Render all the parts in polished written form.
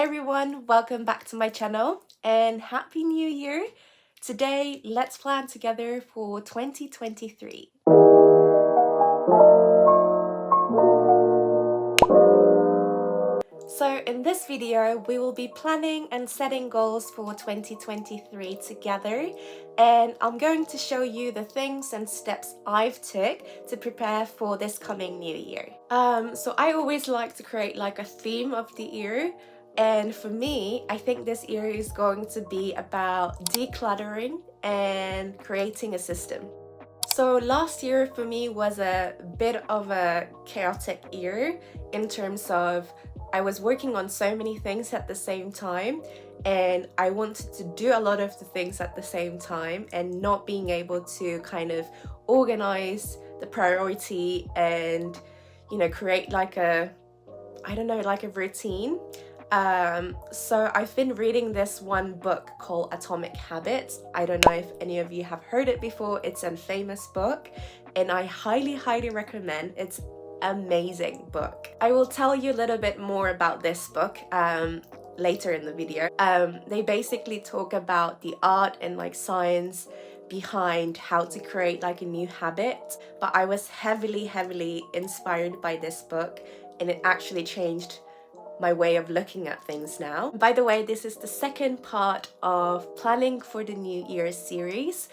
Hey everyone, welcome back to my channel and Happy New Year! Today, let's plan together for 2023. So in this video, we will be planning and setting goals for 2023 together, and I'm going to show you the things and steps I've took to prepare for this coming new year. So I always like to create like a theme of the year. And for me, I think this year is going to be about decluttering and creating a system. So last year for me was a bit of a chaotic year in terms of I was working on so many things at the same time, and I wanted to do a lot of the things at the same time and not being able to kind of organize the priority and, create like a routine. So I've been reading this one book called Atomic Habits. I don't know if any of you have heard it before. It's a famous book and I highly recommend. It's amazing book. I will tell you a little bit more about this book later in the video. They basically talk about the art and like science behind how to create like a new habit, but I was heavily inspired by this book and it actually changed my way of looking at things now. By the way, this is the second part of planning for the New Year series.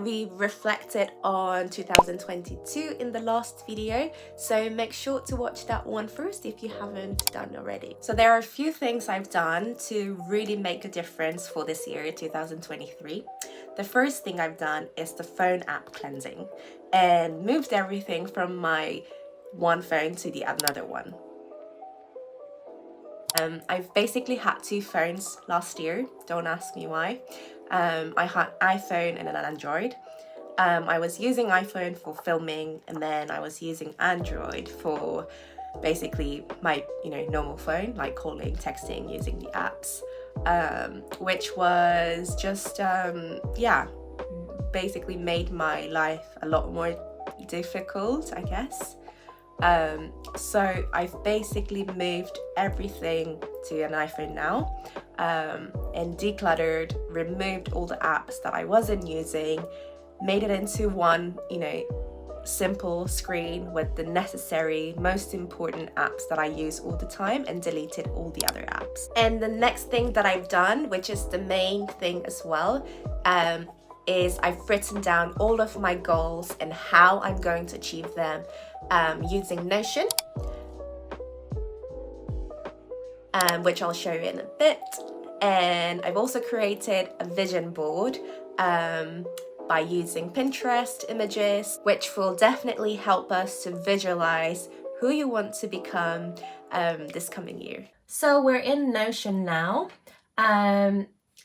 We reflected on 2022 in the last video, so make sure to watch that one first if you haven't done already. So there are a few things I've done to really make a difference for this year, 2023. The first thing I've done is the phone app cleansing and moved everything from my one phone to the another one. I've basically had two phones last year, don't ask me why. I had iPhone and an Android. I was using iPhone for filming and then I was using Android for basically my normal phone, like calling, texting, using the apps, which was just basically made my life a lot more difficult, I guess. So I've basically moved everything to an iPhone now, and decluttered, removed all the apps that I wasn't using, made it into one, simple screen with the necessary, most important apps that I use all the time, and deleted all the other apps. And the next thing that I've done, which is the main thing as well, is I've written down all of my goals and how I'm going to achieve them using Notion, which I'll show you in a bit. And I've also created a vision board by using Pinterest images, which will definitely help us to visualize who you want to become this coming year. So we're in Notion now.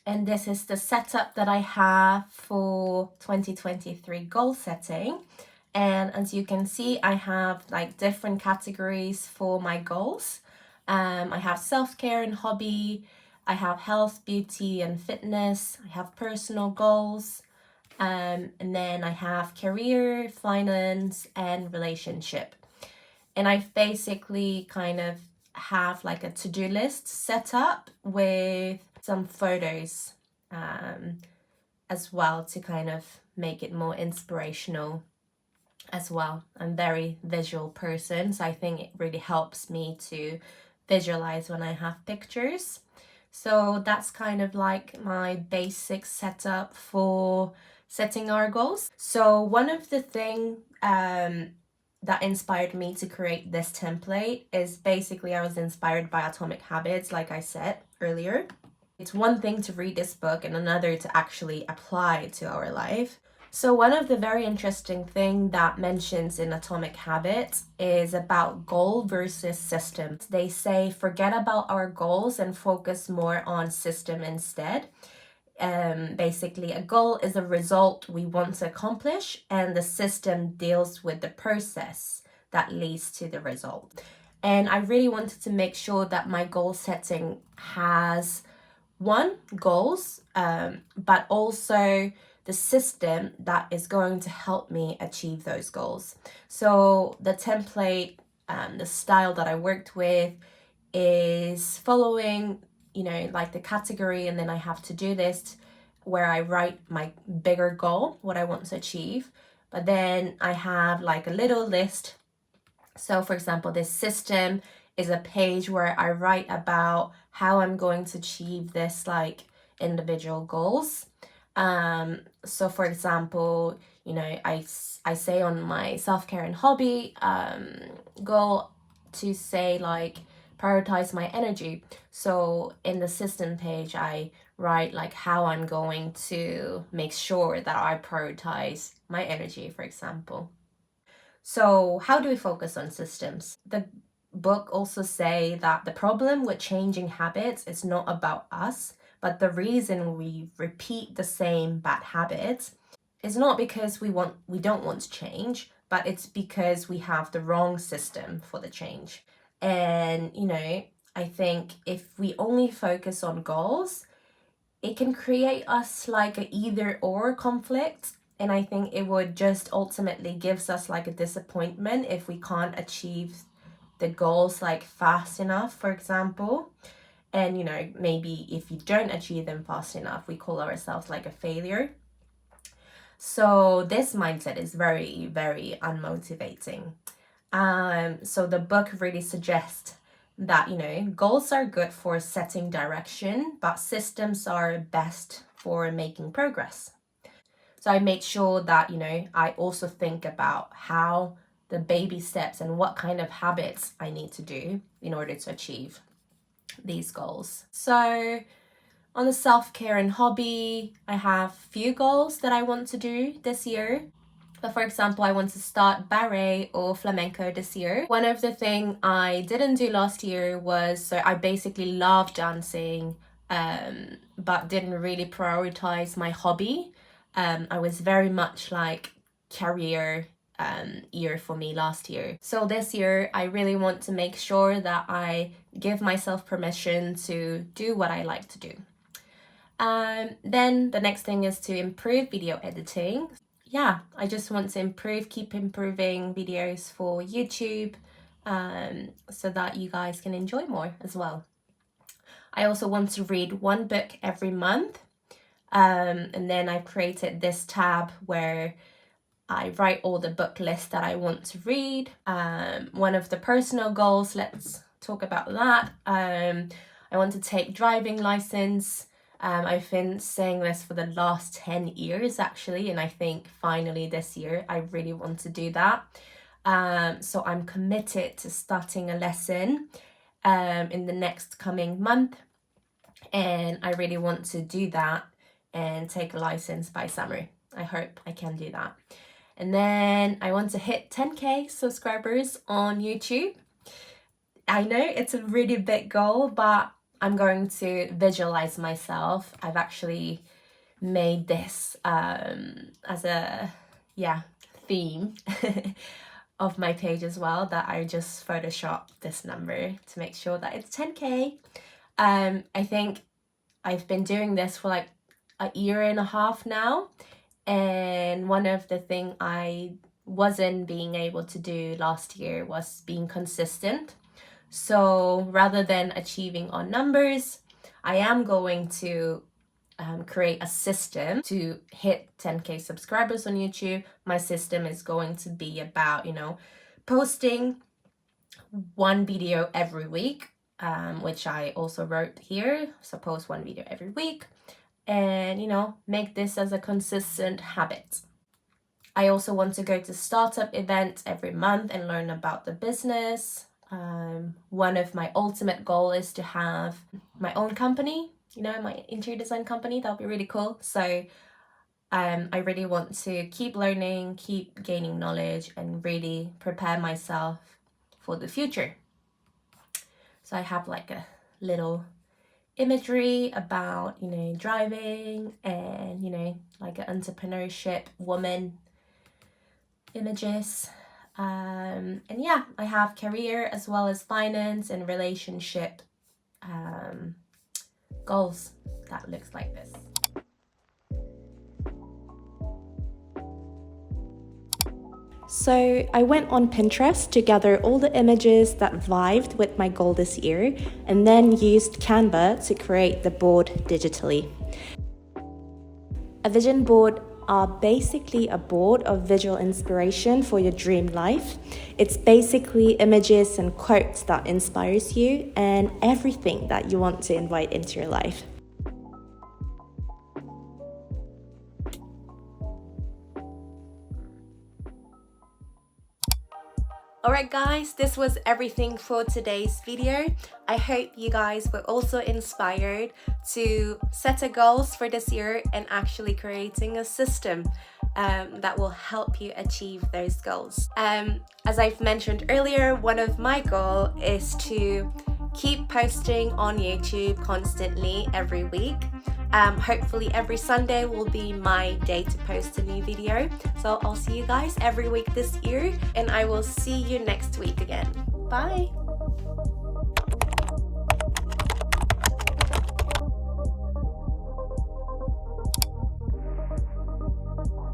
And this is the setup that I have for 2023 goal setting. And as you can see, I have like different categories for my goals. I have self-care and hobby. I have health, beauty, and fitness. I have personal goals. And then I have career, finance, and relationship. And I've basically kind of have like a to-do list set up with some photos as well to kind of make it more inspirational as well. I'm a very visual person, so I think it really helps me to visualize when I have pictures. So that's kind of like my basic setup for setting our goals. So one of the things that inspired me to create this template is basically I was inspired by Atomic Habits, like I said earlier. It's one thing to read this book and another to actually apply it to our life. So one of the very interesting things that mentions in Atomic Habits is about goal versus system. They say forget about our goals and focus more on system instead. Basically, a goal is a result we want to accomplish, and the system deals with the process that leads to the result. And I really wanted to make sure that my goal setting has goals, but also the system that is going to help me achieve those goals. So the template, the style that I worked with is following you know, like the category, and then I have to-do list where I write my bigger goal, what I want to achieve. But then I have like a little list. So for example, this system is a page where I write about how I'm going to achieve this like individual goals. So for example, you know, I say on my self-care and hobby goal to say like prioritize my energy. So in the system page, I write like how I'm going to make sure that I prioritize my energy, for example. So how do we focus on systems? The book also say that the problem with changing habits is not about us, but the reason we repeat the same bad habits is not because we don't want to change, but it's because we have the wrong system for the change. And you know, I think if we only focus on goals, it can create us like a either or conflict. And I think it would just ultimately gives us like a disappointment if we can't achieve the goals like fast enough, for example. And you know, maybe if you don't achieve them fast enough, we call ourselves like a failure. So this mindset is very, very unmotivating. So the book really suggests that, you know, goals are good for setting direction, but systems are best for making progress. So I made sure that, you know, I also think about how the baby steps and what kind of habits I need to do in order to achieve these goals. So on the self-care and hobby, I have few goals that I want to do this year. But for example, I want to start ballet or flamenco this year. One of the things I didn't do last year was, so I basically love dancing, but didn't really prioritize my hobby. I was very much like career year for me last year. So this year, I really want to make sure that I give myself permission to do what I like to do. Then the next thing is to improve video editing. Yeah, I just want to keep improving videos for YouTube, so that you guys can enjoy more as well. I also want to read one book every month. And then I've created this tab where I write all the book lists that I want to read. One of the personal goals, let's talk about that. I want to take driving license. I've been saying this for the last 10 years actually, and I think finally this year I really want to do that. So I'm committed to starting a lesson in the next coming month, and I really want to do that and take a license by summer. I hope I can do that. And then I want to hit 10k subscribers on YouTube. I know it's a really big goal, but I'm going to visualize myself. I've actually made this as a theme of my page as well, that I just photoshopped this number to make sure that it's 10k. I think I've been doing this for like a year and a half now, and one of the things I wasn't being able to do last year was being consistent. So rather than achieving on numbers, I am going to create a system to hit 10k subscribers on YouTube. My system is going to be about, you know, posting one video every week, which I also wrote here. So post one video every week, and you know, make this as a consistent habit. I also want to go to startup events every month and learn about the business. One of my ultimate goal is to have my own company, you know, my interior design company. That'll be really cool. So I really want to keep learning, keep gaining knowledge, and really prepare myself for the future. So I have like a little imagery about, you know, driving and, you know, like an entrepreneurship woman images. And yeah, I have career as well as finance and relationship goals that looks like this. So I went on Pinterest to gather all the images that vibed with my goal this year, and then used Canva to create the board digitally. A vision board are basically a board of visual inspiration for your dream life. It's basically images and quotes that inspires you and everything that you want to invite into your life. Alright guys, this was everything for today's video. I hope you guys were also inspired to set a goals for this year and actually creating a system that will help you achieve those goals. As I've mentioned earlier, one of my goals is to keep posting on YouTube constantly every week. Hopefully every Sunday will be my day to post a new video. So I'll see you guys every week this year, and I will see you next week again. Bye!